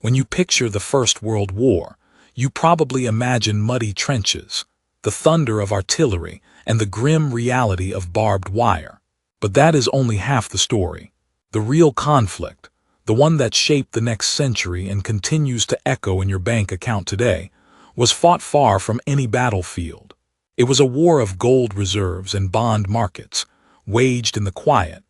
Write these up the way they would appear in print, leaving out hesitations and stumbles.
When you picture the First World War, you probably imagine muddy trenches, the thunder of artillery, and the grim reality of barbed wire. But that is only half the story. The real conflict, the one that shaped the next century and continues to echo in your bank account today, was fought far from any battlefield. It was a war of gold reserves and bond markets, waged in the quiet,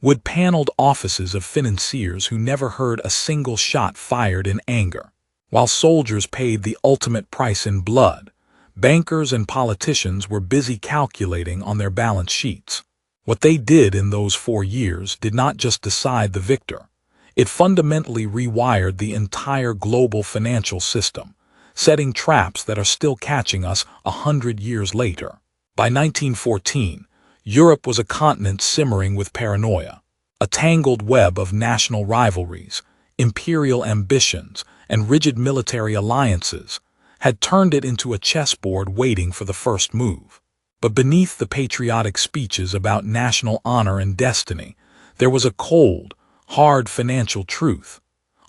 wood-paneled offices of financiers who never heard a single shot fired in anger. While soldiers paid the ultimate price in blood, bankers and politicians were busy calculating on their balance sheets. What they did in those 4 years did not just decide the victor. It fundamentally rewired the entire global financial system, setting traps that are still catching us 100 years later. By 1914, Europe was a continent simmering with paranoia. A tangled web of national rivalries, imperial ambitions, and rigid military alliances had turned it into a chessboard waiting for the first move. But beneath the patriotic speeches about national honor and destiny, there was a cold, hard financial truth.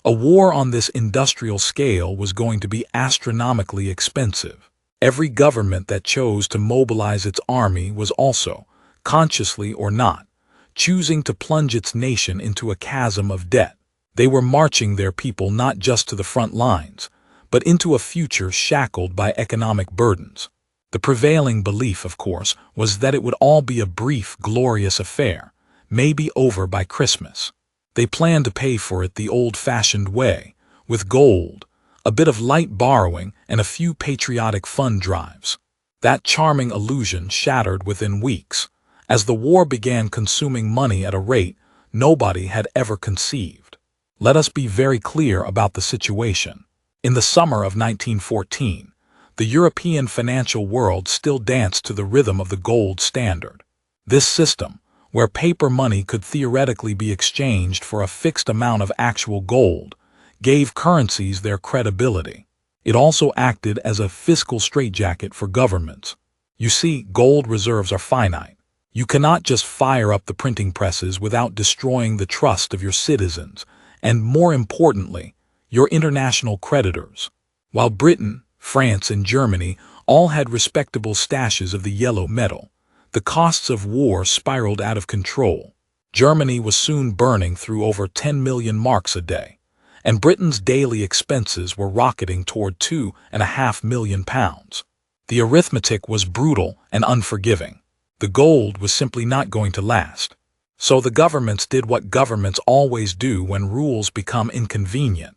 A war on this industrial scale was going to be astronomically expensive. Every government that chose to mobilize its army was also, consciously or not, choosing to plunge its nation into a chasm of debt. They were marching their people not just to the front lines, but into a future shackled by economic burdens. The prevailing belief, of course, was that it would all be a brief, glorious affair, maybe over by Christmas. They planned to pay for it the old-fashioned way, with gold, a bit of light borrowing, and a few patriotic fund drives. That charming illusion shattered within weeks, as the war began consuming money at a rate nobody had ever conceived. Let us be very clear about the situation. In the summer of 1914, the European financial world still danced to the rhythm of the gold standard. This system, where paper money could theoretically be exchanged for a fixed amount of actual gold, gave currencies their credibility. It also acted as a fiscal straitjacket for governments. You see, gold reserves are finite. You cannot just fire up the printing presses without destroying the trust of your citizens, and more importantly, your international creditors. While Britain, France, and Germany all had respectable stashes of the yellow metal, the costs of war spiraled out of control. Germany was soon burning through over 10 million marks a day, and Britain's daily expenses were rocketing toward £2.5 million. The arithmetic was brutal and unforgiving. The gold was simply not going to last. So the governments did what governments always do when rules become inconvenient.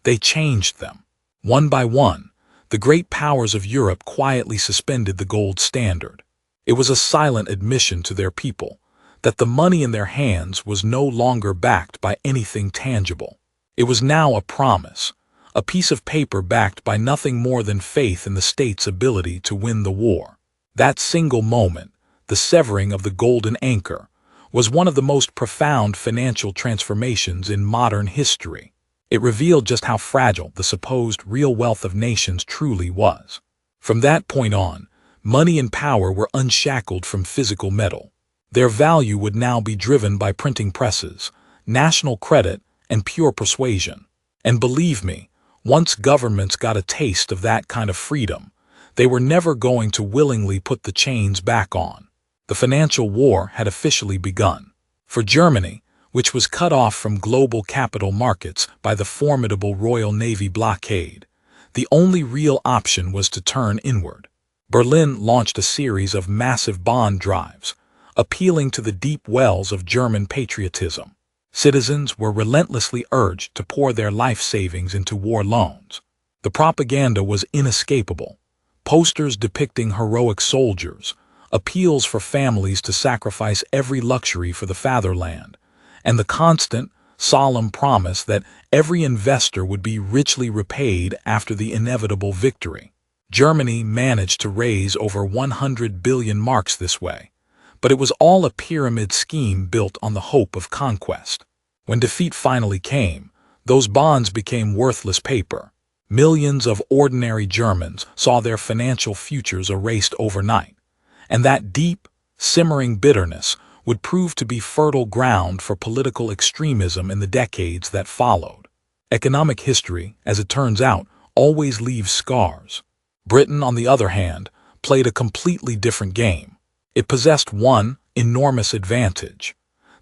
They changed them. One by one, the great powers of Europe quietly suspended the gold standard. It was a silent admission to their people that the money in their hands was no longer backed by anything tangible. It was now a promise, a piece of paper backed by nothing more than faith in the state's ability to win the war. That single moment, the severing of the golden anchor, was one of the most profound financial transformations in modern history. It revealed just how fragile the supposed real wealth of nations truly was. From that point on, money and power were unshackled from physical metal. Their value would now be driven by printing presses, national credit, and pure persuasion. And believe me, once governments got a taste of that kind of freedom, they were never going to willingly put the chains back on. The financial war had officially begun. For Germany, which was cut off from global capital markets by the formidable Royal Navy blockade, the only real option was to turn inward. Berlin launched a series of massive bond drives, appealing to the deep wells of German patriotism. Citizens were relentlessly urged to pour their life savings into war loans. The propaganda was inescapable. Posters depicting heroic soldiers, appeals for families to sacrifice every luxury for the fatherland, and the constant, solemn promise that every investor would be richly repaid after the inevitable victory. Germany managed to raise over 100 billion marks this way, but it was all a pyramid scheme built on the hope of conquest. When defeat finally came, those bonds became worthless paper. Millions of ordinary Germans saw their financial futures erased overnight, and that deep, simmering bitterness would prove to be fertile ground for political extremism in the decades that followed. Economic history, as it turns out, always leaves scars. Britain, on the other hand, played a completely different game. It possessed one enormous advantage.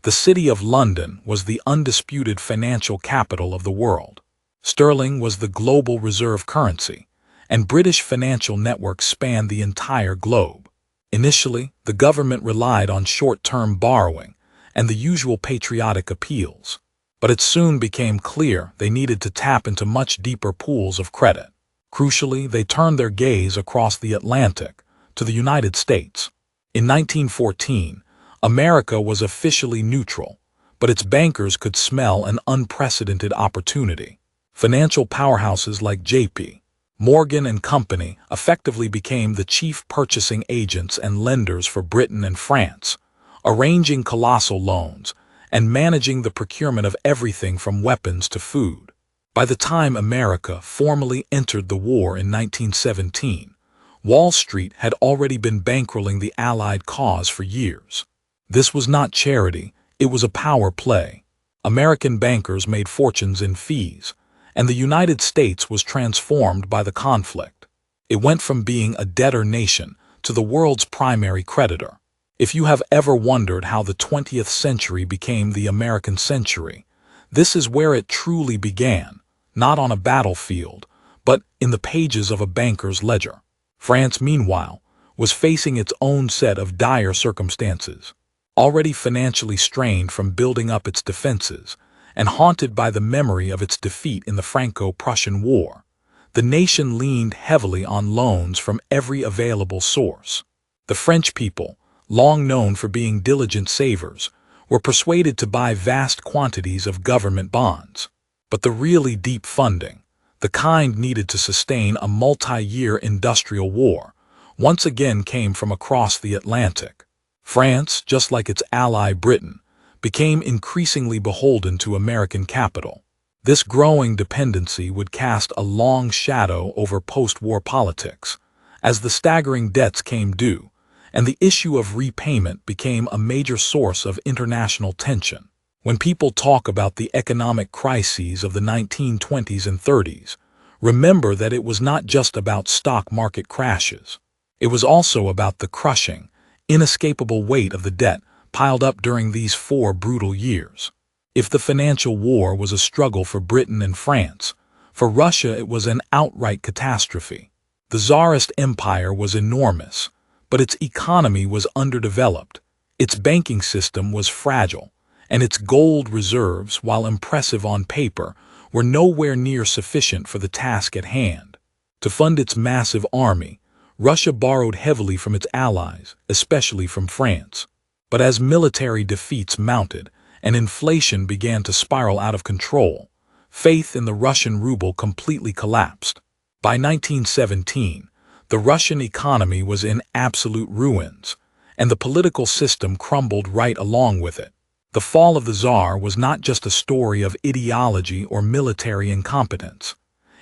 The City of London was the undisputed financial capital of the world. Sterling was the global reserve currency, and British financial networks spanned the entire globe. Initially, the government relied on short-term borrowing and the usual patriotic appeals, but it soon became clear they needed to tap into much deeper pools of credit. Crucially, they turned their gaze across the Atlantic to the United States. In 1914, America was officially neutral, but its bankers could smell an unprecedented opportunity. Financial powerhouses like J.P. Morgan and Company effectively became the chief purchasing agents and lenders for Britain and France, arranging colossal loans and managing the procurement of everything from weapons to food. By the time America formally entered the war in 1917, Wall Street had already been bankrolling the Allied cause for years. This was not charity, it was a power play. American bankers made fortunes in fees, and the United States was transformed by the conflict. It went from being a debtor nation to the world's primary creditor. If you have ever wondered how the 20th century became the American century, this is where it truly began, not on a battlefield, but in the pages of a banker's ledger. France, meanwhile, was facing its own set of dire circumstances. Already financially strained from building up its defenses, and haunted by the memory of its defeat in the Franco-Prussian War, the nation leaned heavily on loans from every available source. The French people, long known for being diligent savers, were persuaded to buy vast quantities of government bonds. But the really deep funding, the kind needed to sustain a multi-year industrial war, once again came from across the Atlantic. France, just like its ally Britain, became increasingly beholden to American capital. This growing dependency would cast a long shadow over post-war politics, as the staggering debts came due, and the issue of repayment became a major source of international tension. When people talk about the economic crises of the 1920s and 30s, remember that it was not just about stock market crashes. It was also about the crushing, inescapable weight of the debt piled up during these 4 brutal years. If the financial war was a struggle for Britain and France, for Russia it was an outright catastrophe. The Tsarist Empire was enormous, but its economy was underdeveloped, its banking system was fragile, and its gold reserves, while impressive on paper, were nowhere near sufficient for the task at hand. To fund its massive army, Russia borrowed heavily from its allies, especially from France. But as military defeats mounted and inflation began to spiral out of control, faith in the Russian ruble completely collapsed. By 1917, the Russian economy was in absolute ruins, and the political system crumbled right along with it. The fall of the Tsar was not just a story of ideology or military incompetence.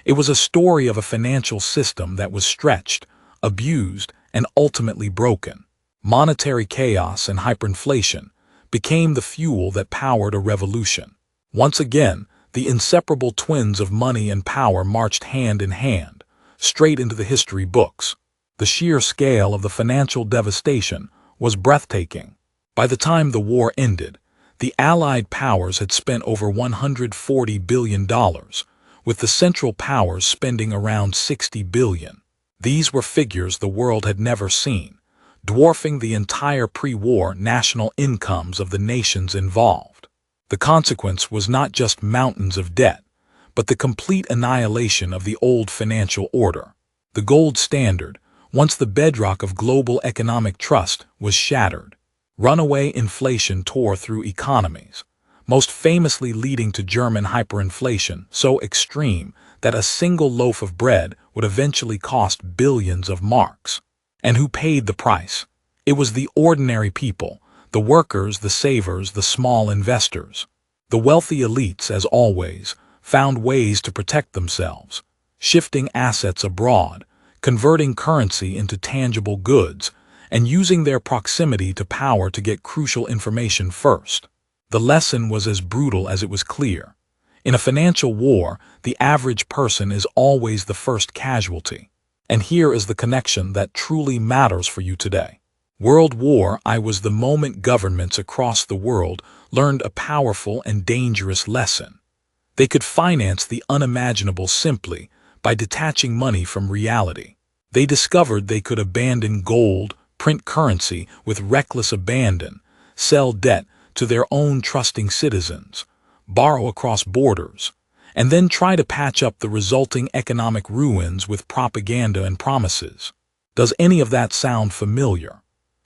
It was a story of a financial system that was stretched, abused, and ultimately broken. Monetary chaos and hyperinflation became the fuel that powered a revolution. Once again, the inseparable twins of money and power marched hand in hand, straight into the history books. The sheer scale of the financial devastation was breathtaking. By the time the war ended, the Allied powers had spent over $140 billion, with the Central Powers spending around $60 billion. These were figures the world had never seen, dwarfing the entire pre-war national incomes of the nations involved. The consequence was not just mountains of debt, but the complete annihilation of the old financial order. The gold standard, once the bedrock of global economic trust, was shattered. Runaway inflation tore through economies, most famously leading to German hyperinflation so extreme that a single loaf of bread would eventually cost billions of marks. And who paid the price? It was the ordinary people, the workers, the savers, the small investors. The wealthy elites, as always, found ways to protect themselves, shifting assets abroad, converting currency into tangible goods, and using their proximity to power to get crucial information first. The lesson was as brutal as it was clear. In a financial war, the average person is always the first casualty. And here is the connection that truly matters for you today. World War I was the moment governments across the world learned a powerful and dangerous lesson. They could finance the unimaginable simply by detaching money from reality. They discovered they could abandon gold, print currency with reckless abandon, sell debt to their own trusting citizens, borrow across borders, and then try to patch up the resulting economic ruins with propaganda and promises. Does any of that sound familiar?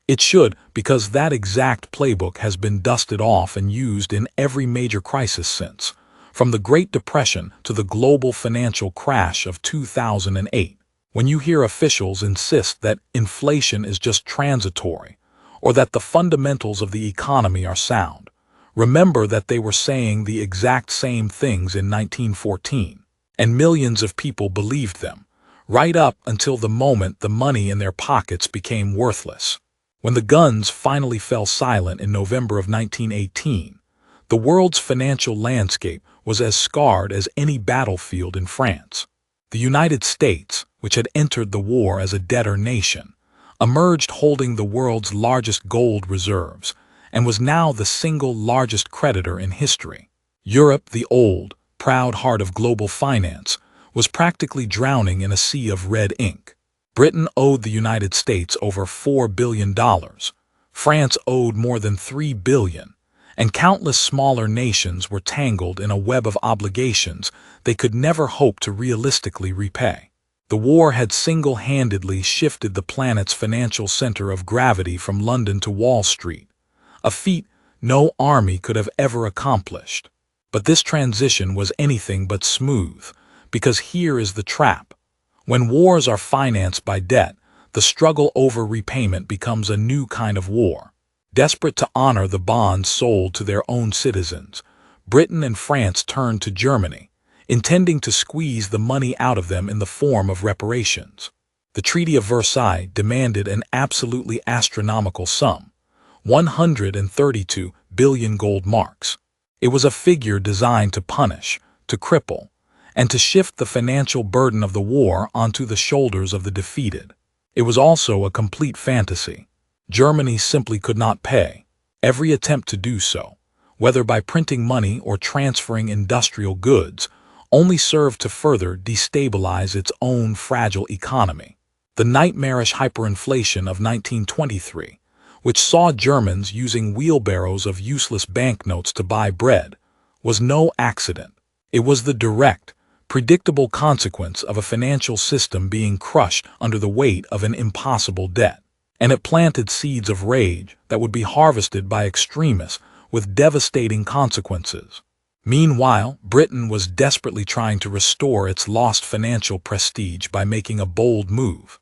It should, because that exact playbook has been dusted off and used in every major crisis since, from the Great Depression to the global financial crash of 2008. When you hear officials insist that inflation is just transitory, or that the fundamentals of the economy are sound, remember that they were saying the exact same things in 1914, and millions of people believed them, right up until the moment the money in their pockets became worthless. When the guns finally fell silent in November of 1918, the world's financial landscape was as scarred as any battlefield in France. The United States, which had entered the war as a debtor nation, emerged holding the world's largest gold reserves and was now the single largest creditor in history. Europe, the old, proud heart of global finance, was practically drowning in a sea of red ink. Britain owed the United States over $4 billion. France owed more than $3 billion. And countless smaller nations were tangled in a web of obligations they could never hope to realistically repay. The war had single-handedly shifted the planet's financial center of gravity from London to Wall Street, a feat no army could have ever accomplished. But this transition was anything but smooth, because here is the trap. When wars are financed by debt, the struggle over repayment becomes a new kind of war. Desperate to honor the bonds sold to their own citizens, Britain and France turned to Germany, intending to squeeze the money out of them in the form of reparations. The Treaty of Versailles demanded an absolutely astronomical sum, 132 billion gold marks. It was a figure designed to punish, to cripple, and to shift the financial burden of the war onto the shoulders of the defeated. It was also a complete fantasy. Germany simply could not pay. Every attempt to do so, whether by printing money or transferring industrial goods, only served to further destabilize its own fragile economy. The nightmarish hyperinflation of 1923, which saw Germans using wheelbarrows of useless banknotes to buy bread, was no accident. It was the direct, predictable consequence of a financial system being crushed under the weight of an impossible debt. And it planted seeds of rage that would be harvested by extremists with devastating consequences. Meanwhile, Britain was desperately trying to restore its lost financial prestige by making a bold move.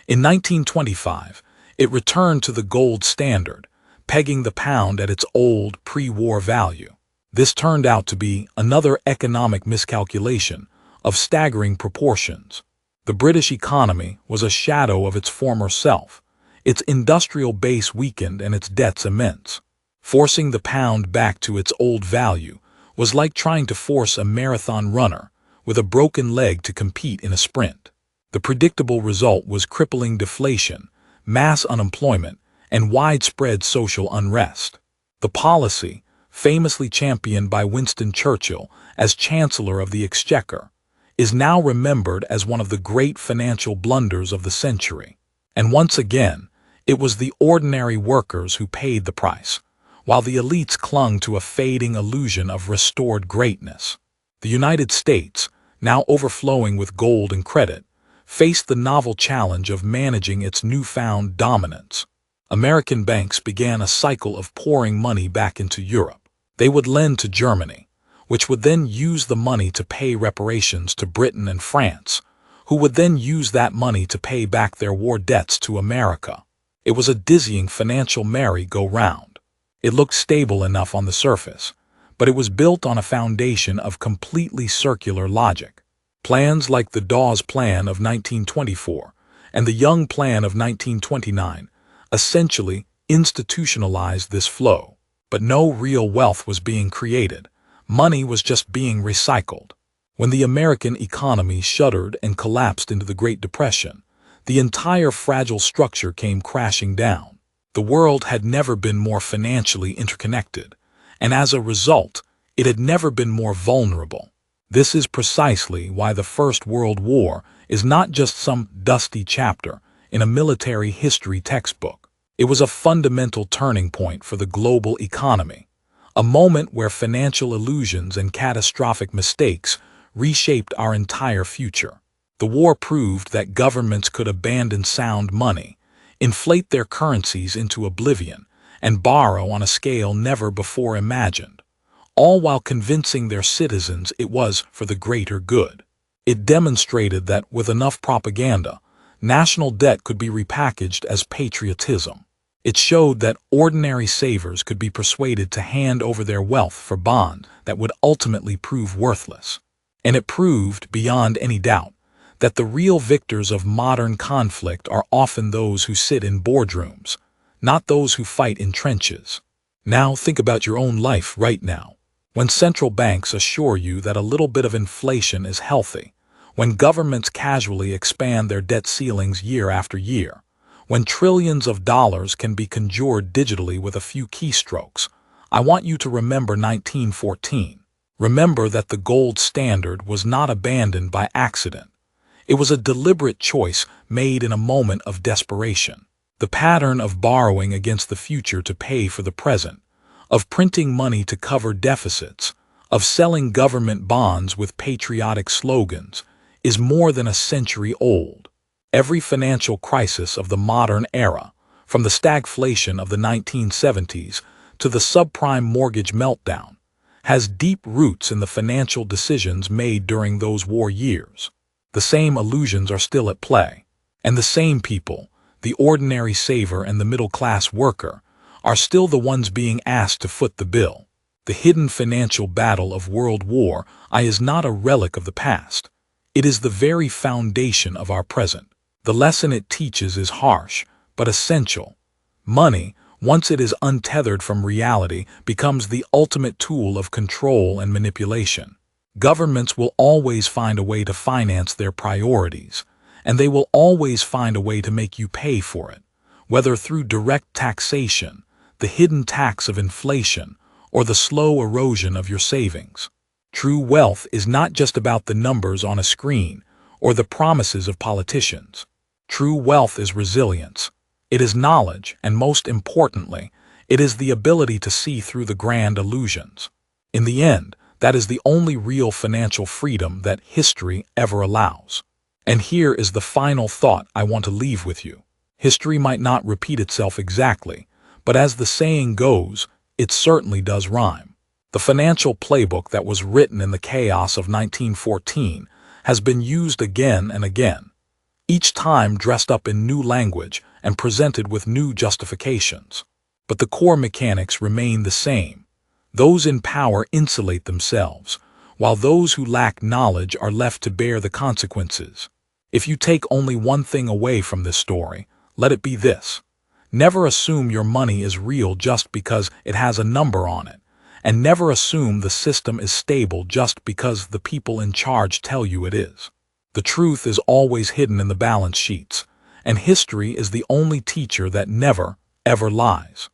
In 1925, it returned to the gold standard, pegging the pound at its old pre-war value. This turned out to be another economic miscalculation of staggering proportions. The British economy was a shadow of its former self. Its industrial base weakened and its debts immense. Forcing the pound back to its old value was like trying to force a marathon runner with a broken leg to compete in a sprint. The predictable result was crippling deflation, mass unemployment, and widespread social unrest. The policy, famously championed by Winston Churchill as Chancellor of the Exchequer, is now remembered as one of the great financial blunders of the century. And once again, it was the ordinary workers who paid the price, while the elites clung to a fading illusion of restored greatness. The United States, now overflowing with gold and credit, faced the novel challenge of managing its newfound dominance. American banks began a cycle of pouring money back into Europe. They would lend to Germany, which would then use the money to pay reparations to Britain and France, who would then use that money to pay back their war debts to America. It was a dizzying financial merry-go-round. It looked stable enough on the surface, but it was built on a foundation of completely circular logic. Plans like the Dawes Plan of 1924 and the Young Plan of 1929 essentially institutionalized this flow. But no real wealth was being created. Money was just being recycled. When the American economy shuddered and collapsed into the Great Depression, the entire fragile structure came crashing down. The world had never been more financially interconnected, and as a result, it had never been more vulnerable. This is precisely why the First World War is not just some dusty chapter in a military history textbook. It was a fundamental turning point for the global economy, a moment where financial illusions and catastrophic mistakes reshaped our entire future. The war proved that governments could abandon sound money, inflate their currencies into oblivion, and borrow on a scale never before imagined, all while convincing their citizens it was for the greater good. It demonstrated that with enough propaganda, national debt could be repackaged as patriotism. It showed that ordinary savers could be persuaded to hand over their wealth for bonds that would ultimately prove worthless. And it proved, beyond any doubt, that the real victors of modern conflict are often those who sit in boardrooms, not those who fight in trenches. Now think about your own life right now. When central banks assure you that a little bit of inflation is healthy, when governments casually expand their debt ceilings year after year, when trillions of dollars can be conjured digitally with a few keystrokes, I want you to remember 1914. Remember that the gold standard was not abandoned by accident. It was a deliberate choice made in a moment of desperation. The pattern of borrowing against the future to pay for the present, of printing money to cover deficits, of selling government bonds with patriotic slogans, is more than a century old. Every financial crisis of the modern era, from the stagflation of the 1970s to the subprime mortgage meltdown, has deep roots in the financial decisions made during those war years. The same illusions are still at play, and the same people, the ordinary saver and the middle-class worker, are still the ones being asked to foot the bill. The hidden financial battle of World War I is not a relic of the past. It is the very foundation of our present. The lesson it teaches is harsh, but essential. Money, once it is untethered from reality, becomes the ultimate tool of control and manipulation. Governments will always find a way to finance their priorities, and they will always find a way to make you pay for it, whether through direct taxation, the hidden tax of inflation, or the slow erosion of your savings. True wealth is not just about the numbers on a screen or the promises of politicians. True wealth is resilience. It is knowledge, and most importantly, it is the ability to see through the grand illusions. In the end, that is the only real financial freedom that history ever allows. And here is the final thought I want to leave with you. History might not repeat itself exactly, but as the saying goes, it certainly does rhyme. The financial playbook that was written in the chaos of 1914 has been used again and again, each time dressed up in new language and presented with new justifications. But the core mechanics remain the same. Those in power insulate themselves, while those who lack knowledge are left to bear the consequences. If you take only one thing away from this story, let it be this. Never assume your money is real just because it has a number on it, and never assume the system is stable just because the people in charge tell you it is. The truth is always hidden in the balance sheets, and history is the only teacher that never, ever lies.